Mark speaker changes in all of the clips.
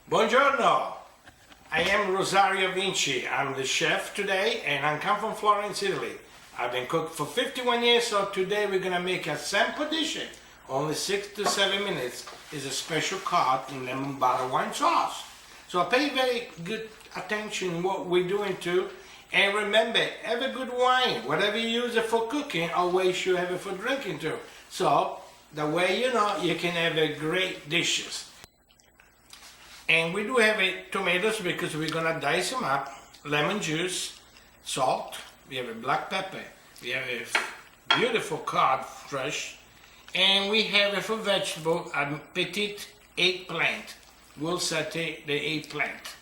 Speaker 1: Buongiorno! I am Rosario Vinci. I'm the chef today and I come from Florence, Italy. I've been cooking for 51 years, so today we're gonna make a simple dish. Only 6 to 7 minutes is a special cod in lemon butter wine sauce. So pay very good attention what we're doing too. And remember, have a good wine. Whatever you use it for cooking, always you have it for drinking too. So the way you can have a great dishes. And we do have tomatoes because we're gonna dice them up, lemon juice, salt, we have a black pepper, we have a beautiful cod fresh, and we have a for vegetable, a petite eggplant. We'll saute the eggplant.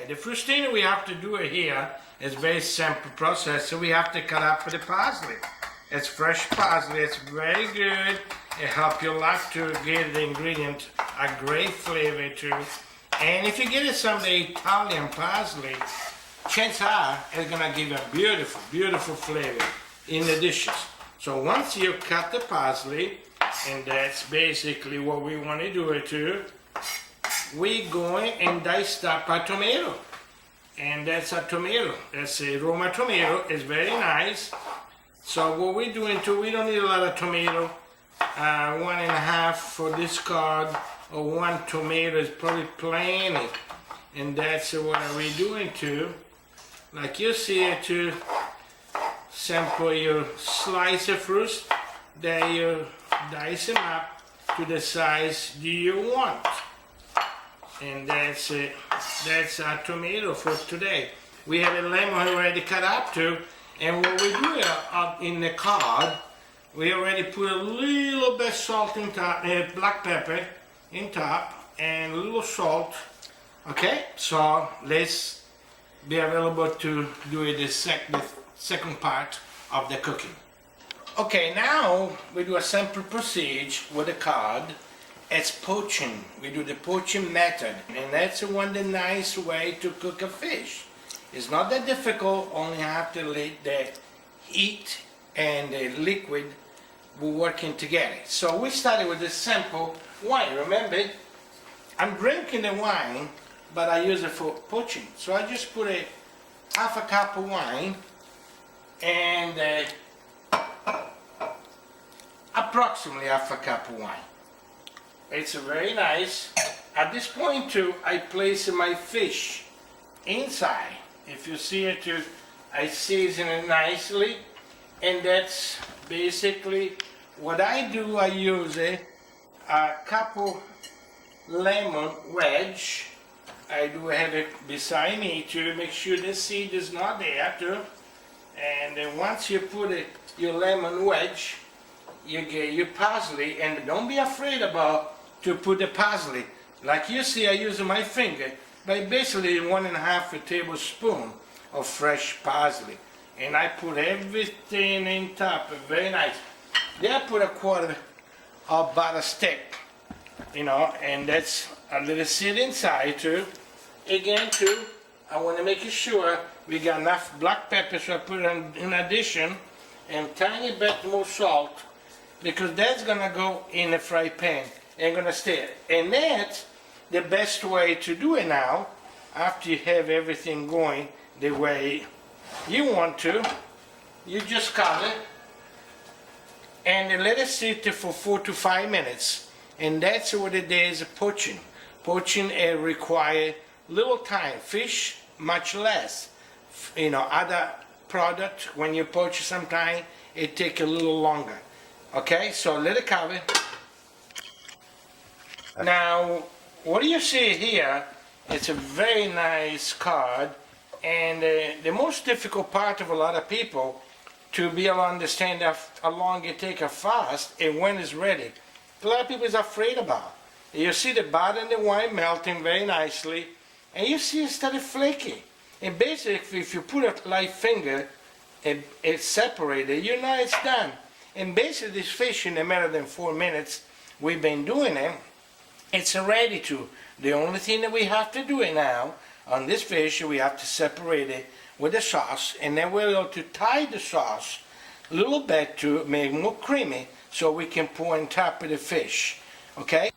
Speaker 1: The first thing we have to do here is very simple process, so we have to cut up the parsley. It's fresh parsley, it's very good, it helps your life to give the ingredient a great flavor too. And if you get some of the Italian parsley, chances are it's gonna give a beautiful, beautiful flavor in the dishes. So once you cut the parsley, and that's basically what we want to do it too, we going and dice up a tomato. And that's a tomato, that's a Roma tomato, it's very nice. So what we're doing too, we don't need a lot of tomato, 1.5 for this cod, or 1 tomato is probably plenty, and that's what we're doing too. Like you see it too, simple, you slice it first, then you dice them up to the size do you want. And that's it, that's our tomato for today. We have a lemon already cut up too, and what we do in the cod, we already put a little bit salt in top, black pepper, in top, and a little salt. Okay, so let's be available to do the second part of the cooking. Okay, now we do a simple procedure with the cod. It's poaching. We do the poaching method, and that's one the nice way to cook a fish. It's not that difficult, only have to let the heat and the liquid working together. So we started with the simple wine. Remember, I'm drinking the wine, but I use it for poaching. So I just put half a cup of wine and approximately half a cup of wine. It's very nice. At this point too, I place my fish inside. If you see it too, I season it nicely, and that's basically what I do. I use a couple lemon wedge. I do have it beside me to make sure the seed is not there too. And then once you put your lemon wedge, you get your parsley, and don't be afraid about to put the parsley. Like you see, I use my finger, but basically 1.5 tablespoon of fresh parsley. And I put everything in top, very nice. Then I put 1/4 of butter stick, and that's a little seed inside too. Again too, I want to make sure we got enough black pepper, so I put in addition, and tiny bit more salt, because that's gonna go in the fry pan and gonna stay. And that's the best way to do it now. After you have everything going the way you want to, you just cover it and let it sit for 4 to 5 minutes. And that's what it is, poaching. Poaching requires little time. Fish, much less. Other product, when you poach sometime, it takes a little longer. Okay, so let it cover. Now, what you see here, it's a very nice cod, and the most difficult part of a lot of people to be able to understand how long it takes a fast and when it's ready. A lot of people is afraid about. You see the butter and the wine melting very nicely, and you see it started flaking. And basically, if you put a light finger and it's separated, you know it's done. And basically, this fish, in a matter than 4 minutes, we've been doing it, it's ready to. The only thing that we have to do now on this fish, we have to separate it with the sauce, and then we're able to tie the sauce a little bit to make it more creamy, so we can pour on top of the fish. Okay?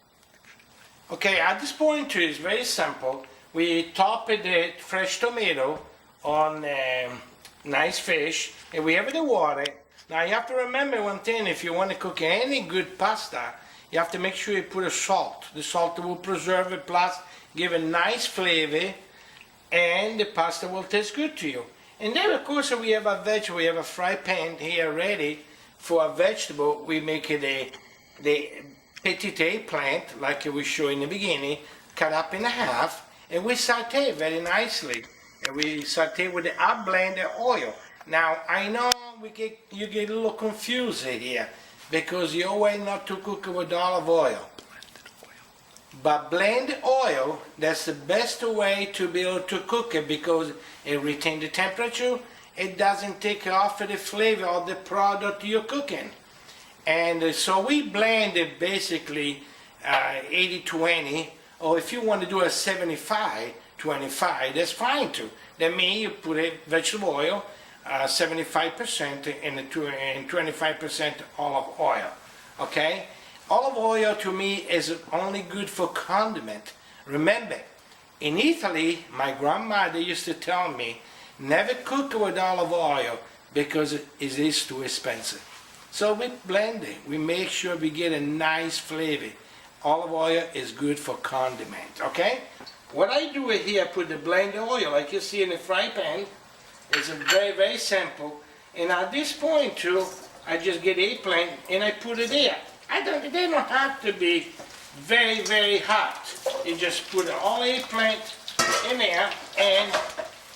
Speaker 1: Okay, at this point too, it's very simple. We top the fresh tomato on nice fish, and we have the water. Now you have to remember one thing: if you want to cook any good pasta, you have to make sure you put a salt. The salt will preserve it, plus give a nice flavor, and the pasta will taste good to you. And then of course we have a vegetable. We have a fry pan here ready for a vegetable. We make it the petit eggplant, like we showed in the beginning, cut up in half, and we saute very nicely. And we saute with the blended oil. Now I know you get a little confused here because you always not to cook with olive oil. But blended oil, that's the best way to be able to cook it because it retains the temperature. It doesn't take off the flavor of the product you're cooking. And so we blend it basically 80-20, or if you want to do a 75-25, that's fine too. That means you put a vegetable oil, 75% and 25% olive oil, okay? Olive oil to me is only good for condiment. Remember, in Italy, my grandmother used to tell me, never cook with olive oil because it is too expensive. So we blend it. We make sure we get a nice flavor. Olive oil is good for condiment, okay? What I do here, I put the blended oil, like you see in the fry pan. It's very, very simple. And at this point too, I just get eggplant and I put it there. They don't have to be very, very hot. You just put all eggplant in there, and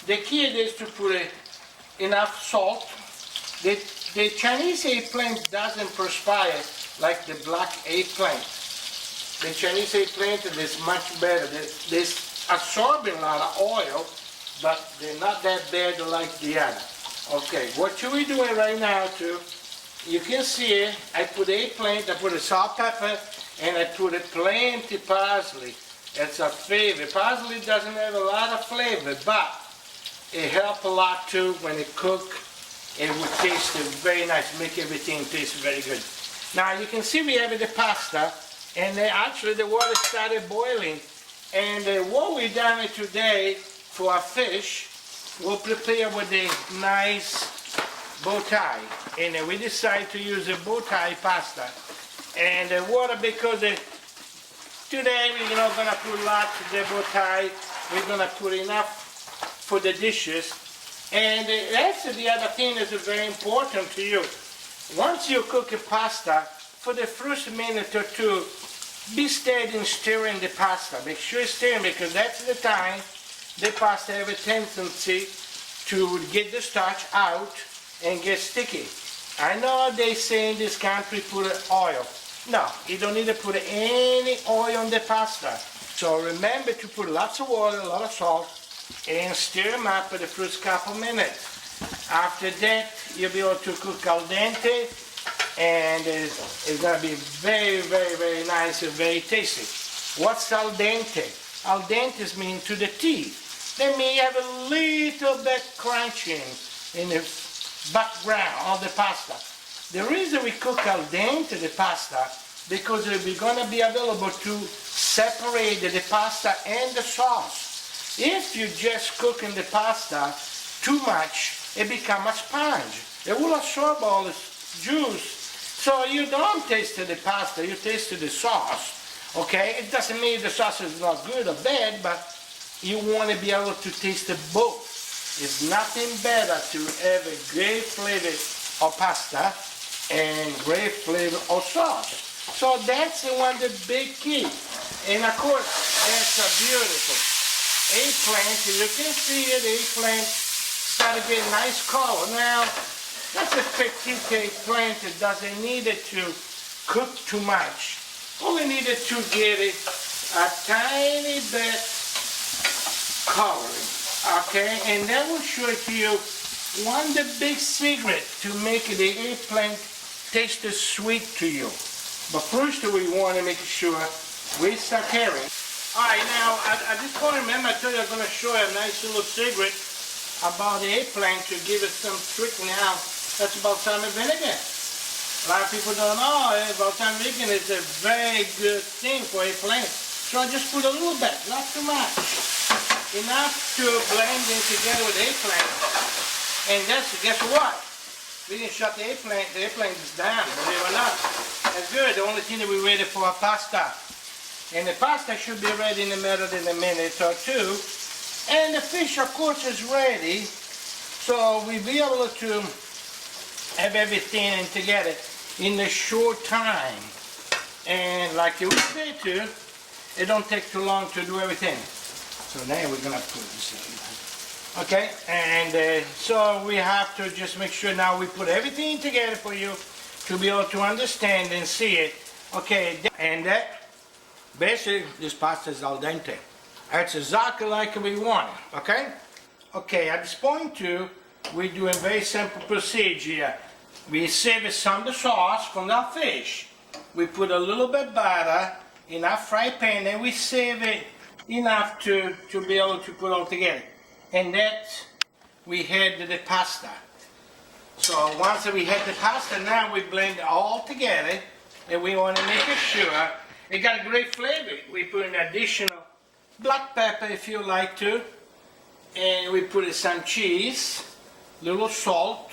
Speaker 1: the key is to put enough salt. The Chinese eggplant doesn't perspire like the black eggplant. The Chinese eggplant is much better. They absorb a lot of oil, but they're not that bad like the other. Okay, what are we doing right now too? You can see it. I put eggplant, I put a salt, pepper, and I put plenty parsley. It's a favorite. Parsley doesn't have a lot of flavor, but it helps a lot too when it cooks. It will taste very nice, make everything taste very good. Now you can see we have the pasta, and actually the water started boiling. And what we done today for our fish, we'll prepare with a nice bow tie. And we decided to use a bow tie pasta. And the water, because today we're not going to put a lot to the bow tie. We're going to put enough for the dishes. And that's the other thing that's very important to you. Once you cook a pasta, for the first minute or two, be steady in stirring the pasta. Make sure you stir because that's the time the pasta have a tendency to get the starch out and get sticky. I know they say in this country put oil. No, you don't need to put any oil on the pasta. So remember to put lots of water, a lot of salt, and stir them up for the first couple minutes. After that, you'll be able to cook al dente, and it's going to be very, very, very nice and very tasty. What's al dente? Al dente means to the teeth. That means you have a little bit crunching in the background of the pasta. The reason we cook al dente the pasta, because we're going to be available to separate the pasta and the sauce. If you just cook in the pasta too much, it becomes a sponge. It will absorb all this juice. So you don't taste the pasta, you taste the sauce. Okay? It doesn't mean the sauce is not good or bad, but you want to be able to taste both. It's nothing better to have a great flavor of pasta and great flavor of sauce. So that's one of the big key. And of course, that's a beautiful eggplant. You can see it, the eggplant started to get a nice color. Now, that's a petite eggplant. It doesn't need it to cook too much. Only needed to get it a tiny bit coloring. Okay, and that will show to you one of the big secret to make the eggplant taste sweet to you. But first we want to make sure we saute it. Alright, now at this point, remember I told you I'm going to show you a nice little secret about the eggplant to give it some trick now. That's balsamic vinegar. A lot of people don't know balsamic vinegar is a very good thing for eggplant. So So I just put a little bit, not too much. Enough to blend in together with eggplant. And guess what? We can shut the eggplant is down, believe it or not. That's good. The only thing that we're ready for our pasta. And the pasta should be ready in a minute or two. And the fish, of course, is ready. So we'll be able to have everything together in a short time. And like you would say too, it don't take too long to do everything. So now we're gonna put this in. Okay, and so we have to just make sure now we put everything together for you to be able to understand and see it. Okay, and basically this pasta is al dente. That's exactly like we want it, okay? Okay, at this point too, we're doing very simple procedure. We save some of the sauce from our fish. We put a little bit butter in our fry pan and we save it enough to be able to put all together. And that we had the pasta. So once we had the pasta, now we blend it all together and we want to make sure it got a great flavor. We put an additional black pepper if you like to, and we put some cheese, little salt,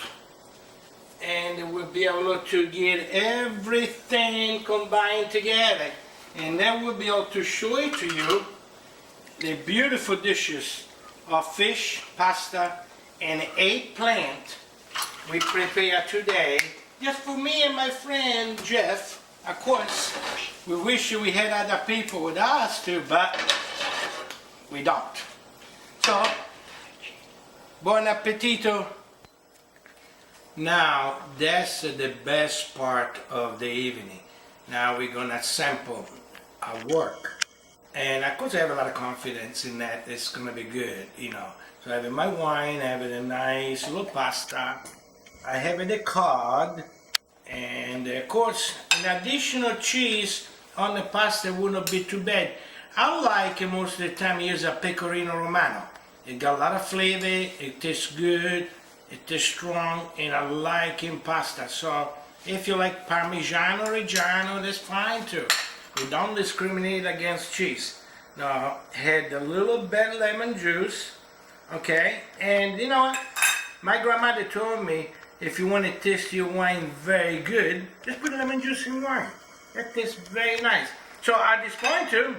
Speaker 1: and we'll be able to get everything combined together. And then we'll be able to show it to you the beautiful dishes of fish, pasta, and eggplant we prepare today just for me and my friend Jeff. Of course, we wish we had other people with us too, but we don't. So, buon appetito. Now, that's the best part of the evening. Now we're gonna sample our work. And of course I have a lot of confidence in that it's gonna be good, you know. So I have my wine, I have a nice little pasta, I have the cod, and of course an additional cheese on the pasta wouldn't be too bad. I like most of the time use a pecorino romano. It got a lot of flavor, it tastes good, it tastes strong, and I like in pasta. So if you like Parmigiano Reggiano, that's fine too. We don't discriminate against cheese. Now, add a little bit lemon juice, okay? And you know what? My grandmother told me if you want to taste your wine very good, just put lemon juice in wine. That tastes very nice. So at this point too,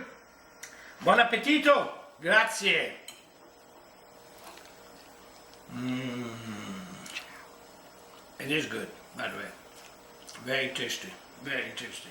Speaker 1: buon appetito, grazie. It is good, by the way. Very tasty, very tasty.